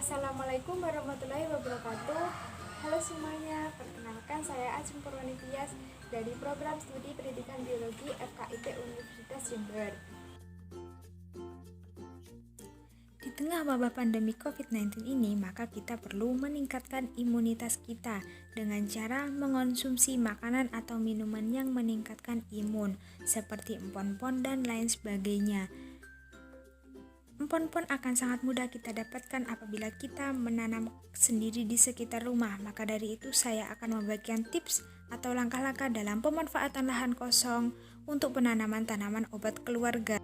Assalamualaikum warahmatullahi wabarakatuh. Halo semuanya, perkenalkan saya Ajeng Purwanitias dari Program Studi Pendidikan Biologi FKIP Universitas Jember. Di tengah wabah pandemi COVID-19 ini, maka kita perlu meningkatkan imunitas kita dengan cara mengonsumsi makanan atau minuman yang meningkatkan imun, seperti empon-empon dan lain sebagainya. Empon-empon akan sangat mudah kita dapatkan apabila kita menanam sendiri di sekitar rumah. Maka dari itu saya akan membagikan tips atau langkah-langkah dalam pemanfaatan lahan kosong untuk penanaman tanaman obat keluarga.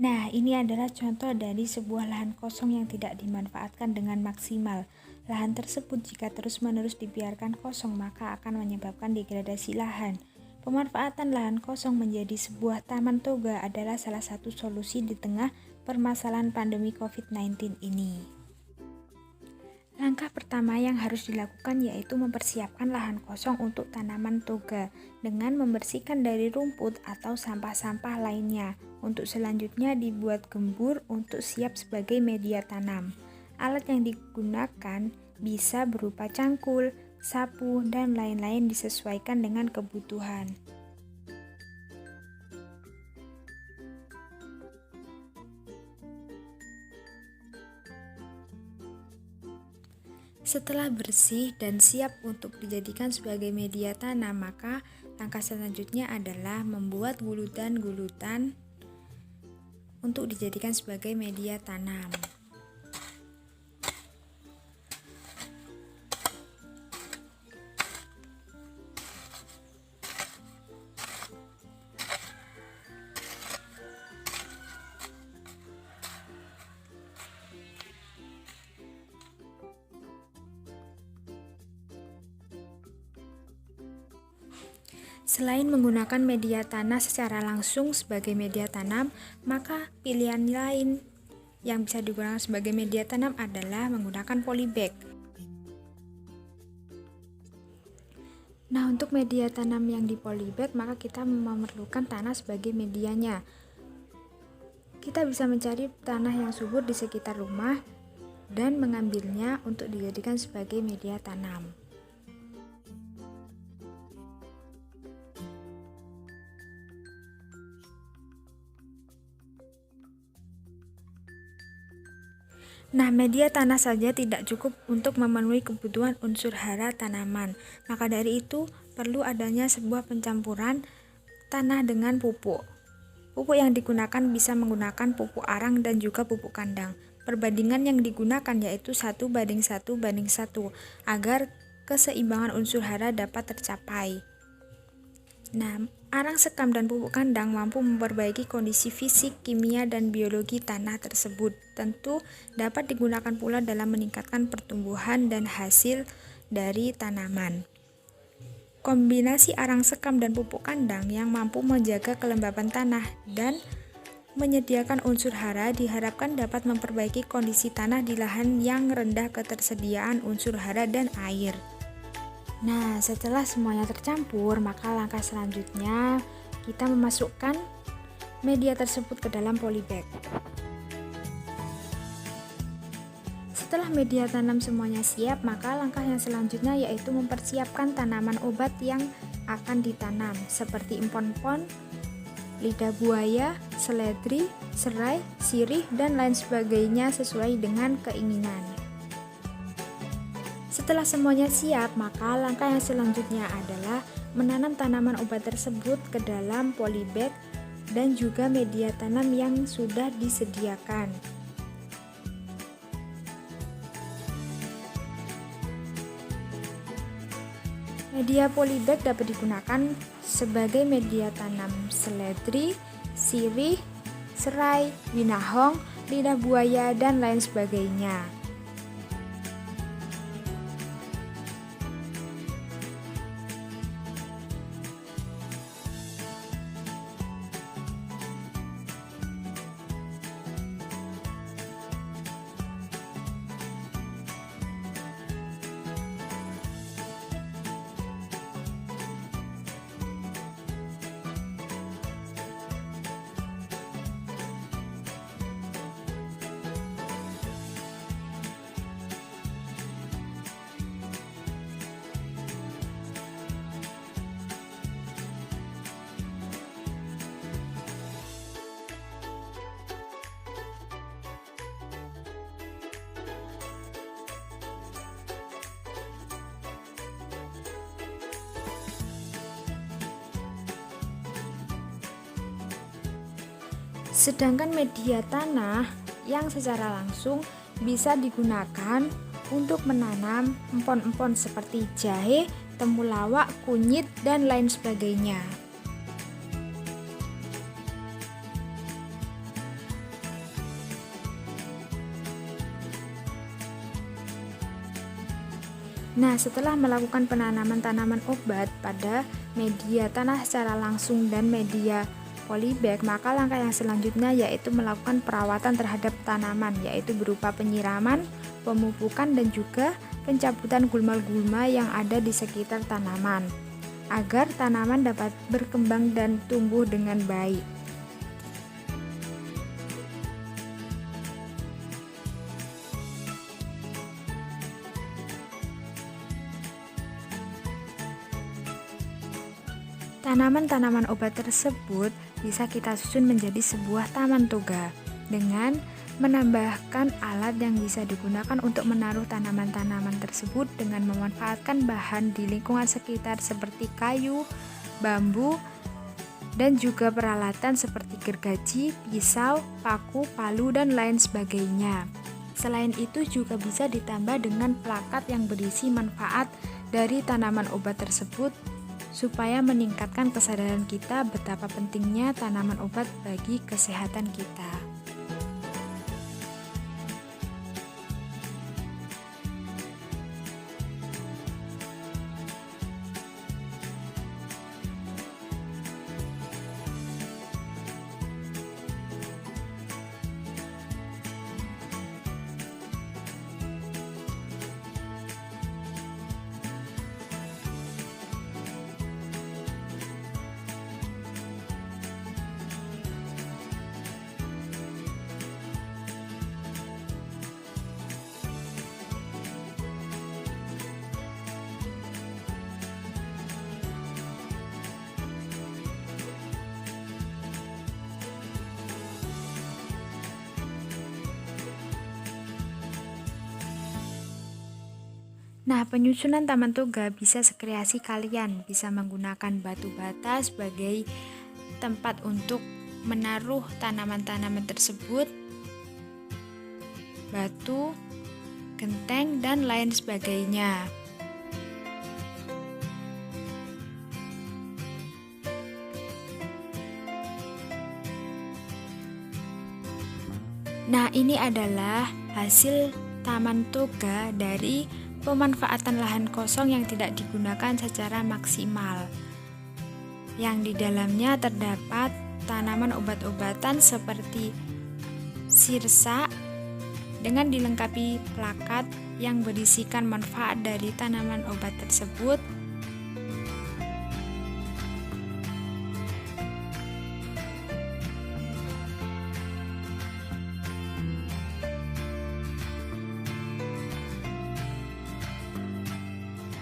Nah, ini adalah contoh dari sebuah lahan kosong yang tidak dimanfaatkan dengan maksimal. Lahan tersebut jika terus-menerus dibiarkan kosong maka akan menyebabkan degradasi lahan. Pemanfaatan lahan kosong menjadi sebuah taman toga adalah salah satu solusi di tengah permasalahan pandemi COVID-19 ini. Langkah pertama yang harus dilakukan yaitu mempersiapkan lahan kosong untuk tanaman toga dengan membersihkan dari rumput atau sampah-sampah lainnya. Untuk selanjutnya dibuat gembur untuk siap sebagai media tanam. Alat yang digunakan bisa berupa cangkul, sapu, dan lain-lain disesuaikan dengan kebutuhan. Setelah bersih dan siap untuk dijadikan sebagai media tanam, maka langkah selanjutnya adalah membuat gulutan-gulutan untuk dijadikan sebagai media tanam. Selain menggunakan media tanah secara langsung sebagai media tanam, maka pilihan lain yang bisa digunakan sebagai media tanam adalah menggunakan polybag. Nah, untuk media tanam yang di polybag, maka kita memerlukan tanah sebagai medianya. Kita bisa mencari tanah yang subur di sekitar rumah dan mengambilnya untuk dijadikan sebagai media tanam. Nah, media tanah saja tidak cukup untuk memenuhi kebutuhan unsur hara tanaman. Maka dari itu, perlu adanya sebuah pencampuran tanah dengan pupuk. Pupuk yang digunakan bisa menggunakan pupuk arang dan juga pupuk kandang. Perbandingan yang digunakan yaitu 1:1:1 agar keseimbangan unsur hara dapat tercapai. Nah, arang sekam dan pupuk kandang mampu memperbaiki kondisi fisik, kimia, dan biologi tanah tersebut. Tentu dapat digunakan pula dalam meningkatkan pertumbuhan dan hasil dari tanaman. Kombinasi arang sekam dan pupuk kandang yang mampu menjaga kelembapan tanah dan menyediakan unsur hara diharapkan dapat memperbaiki kondisi tanah di lahan yang rendah ketersediaan unsur hara dan air. Nah, setelah semuanya tercampur, maka langkah selanjutnya kita memasukkan media tersebut ke dalam polybag. Setelah media tanam semuanya siap, maka langkah yang selanjutnya yaitu mempersiapkan tanaman obat yang akan ditanam, seperti empon-empon, lidah buaya, seledri, serai, sirih, dan lain sebagainya sesuai dengan keinginan. Setelah semuanya siap, maka langkah yang selanjutnya adalah menanam tanaman obat tersebut ke dalam polybag dan juga media tanam yang sudah disediakan. Media polybag dapat digunakan sebagai media tanam seledri, sirih, serai, winahong, lidah buaya, dan lain sebagainya. Sedangkan media tanah yang secara langsung bisa digunakan untuk menanam empon-empon seperti jahe, temulawak, kunyit, dan lain sebagainya. Nah, setelah melakukan penanaman tanaman obat pada media tanah secara langsung dan media polybag, maka langkah yang selanjutnya yaitu melakukan perawatan terhadap tanaman, yaitu berupa penyiraman, pemupukan, dan juga pencabutan gulma-gulma yang ada di sekitar tanaman, agar tanaman dapat berkembang dan tumbuh dengan baik. Tanaman-tanaman obat tersebut bisa kita susun menjadi sebuah taman toga dengan menambahkan alat yang bisa digunakan untuk menaruh tanaman-tanaman tersebut dengan memanfaatkan bahan di lingkungan sekitar seperti kayu, bambu, dan juga peralatan seperti gergaji, pisau, paku, palu, dan lain sebagainya. Selain itu juga bisa ditambah dengan plakat yang berisi manfaat dari tanaman obat tersebut supaya meningkatkan kesadaran kita betapa pentingnya tanaman obat bagi kesehatan kita. Nah, penyusunan taman toga bisa sekreasi kalian, bisa menggunakan batu bata sebagai tempat untuk menaruh tanaman-tanaman tersebut, batu, genteng, dan lain sebagainya. Nah, ini adalah hasil taman toga dari pemanfaatan lahan kosong yang tidak digunakan secara maksimal, yang di dalamnya terdapat tanaman obat-obatan seperti sirsa dengan dilengkapi plakat yang berisikan manfaat dari tanaman obat tersebut.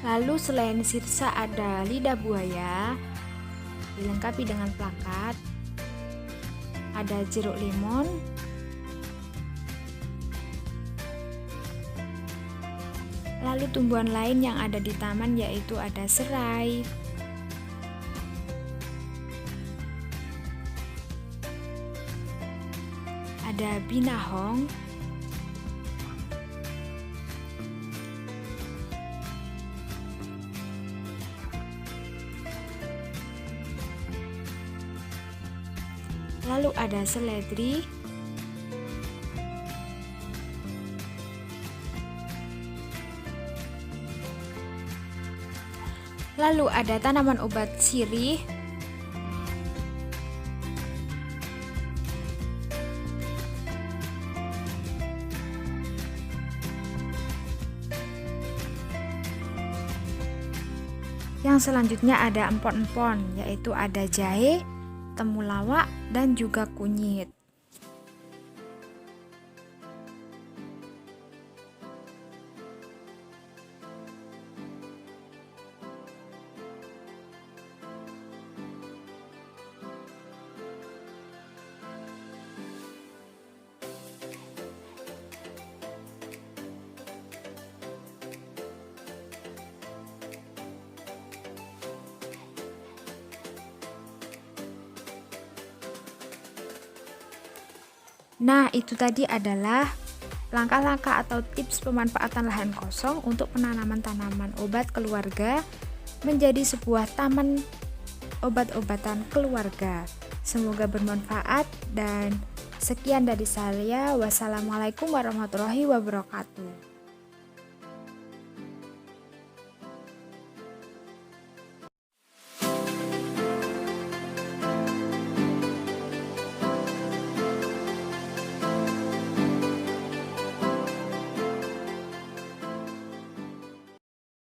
Lalu selain sirsa ada lidah buaya, dilengkapi dengan plakat, ada jeruk limon, lalu tumbuhan lain yang ada di taman yaitu ada serai, ada binahong, lalu ada seledri, lalu ada tanaman obat sirih, yang selanjutnya ada empon-empon, yaitu ada jahe, temulawak, dan juga kunyit. Nah, itu tadi adalah langkah-langkah atau tips pemanfaatan lahan kosong untuk penanaman tanaman obat keluarga menjadi sebuah taman obat-obatan keluarga. Semoga bermanfaat dan sekian dari saya. Wassalamualaikum warahmatullahi wabarakatuh.